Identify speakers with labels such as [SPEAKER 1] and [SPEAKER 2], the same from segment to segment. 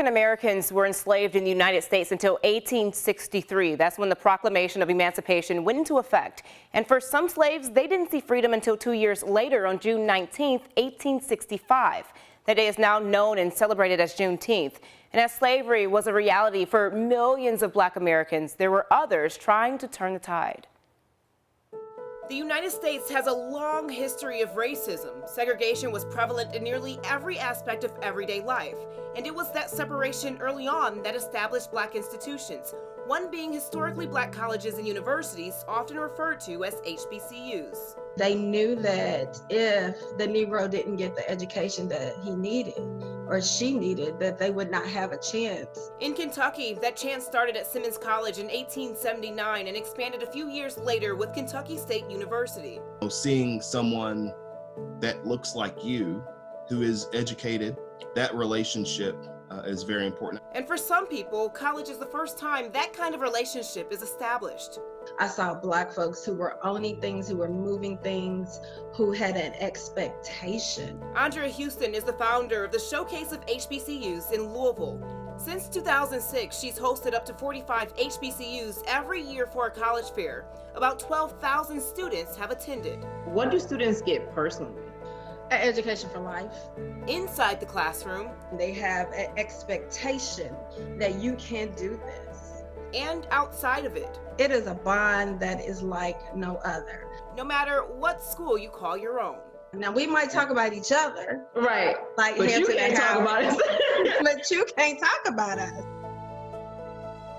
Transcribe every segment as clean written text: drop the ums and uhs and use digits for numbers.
[SPEAKER 1] African Americans were enslaved in the United States until 1863. That's when the Proclamation of Emancipation went into effect. And for some slaves, they didn't see freedom until 2 years later on June 19, 1865. That day is now known and celebrated as Juneteenth. And as slavery was a reality for millions of Black Americans, there were others trying to turn the tide. The United States has a long history of racism. Segregation was prevalent in nearly every aspect of everyday life, and it was that separation early on that established Black institutions, one being historically Black colleges and universities, often referred to as HBCUs.
[SPEAKER 2] They knew that if the Negro didn't get the education that he needed or she needed, that they would not have a chance.
[SPEAKER 1] In Kentucky, that chance started at Simmons College in 1879 and expanded a few years later with Kentucky State University.
[SPEAKER 3] Seeing someone that looks like you, who is educated, that relationship is very important.
[SPEAKER 1] And for some people, college is the first time that kind of relationship is established.
[SPEAKER 2] I saw Black folks who were owning things, who were moving things, who had an expectation.
[SPEAKER 1] Andrea Houston is the founder of the Showcase of HBCUs in Louisville. Since 2006, she's hosted up to 45 HBCUs every year for a college fair. About 12,000 students have attended.
[SPEAKER 4] What do students get personally?
[SPEAKER 2] An education for life.
[SPEAKER 1] Inside the classroom,
[SPEAKER 2] they have an expectation that you can do this.
[SPEAKER 1] And outside of it.
[SPEAKER 2] It is a bond that is like no other.
[SPEAKER 1] No matter what school you call your own.
[SPEAKER 2] Now, we might talk about each other.
[SPEAKER 4] Right.
[SPEAKER 2] Like,
[SPEAKER 4] but you can't talk about us.
[SPEAKER 2] But you can't talk about us.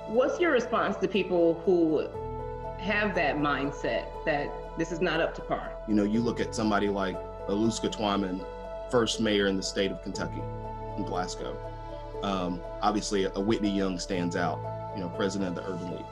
[SPEAKER 4] What's your response to people who have that mindset that this is not up to par?
[SPEAKER 3] You know, you look at somebody like Aluska Twyman, first mayor in the state of Kentucky, in Glasgow. Obviously, a Whitney Young stands out, you know, president of the Urban League.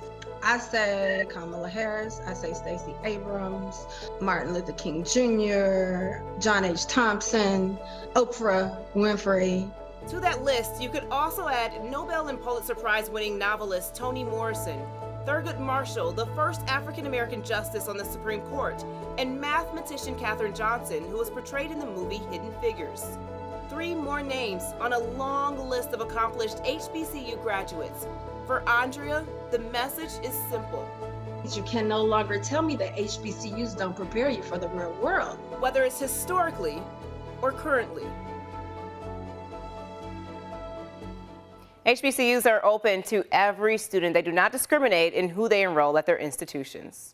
[SPEAKER 2] I say Kamala Harris, I say Stacey Abrams, Martin Luther King Jr., John H. Thompson, Oprah Winfrey.
[SPEAKER 1] To that list, you could also add Nobel and Pulitzer Prize-winning novelist Toni Morrison, Thurgood Marshall, the first African-American justice on the Supreme Court, and mathematician Katherine Johnson, who was portrayed in the movie Hidden Figures. 3 more names on a long list of accomplished HBCU graduates. For Andrea, the message is simple.
[SPEAKER 2] You can no longer tell me that HBCUs don't prepare you for the real world.
[SPEAKER 1] Whether it's historically or currently. HBCUs are open to every student. They do not discriminate in who they enroll at their institutions.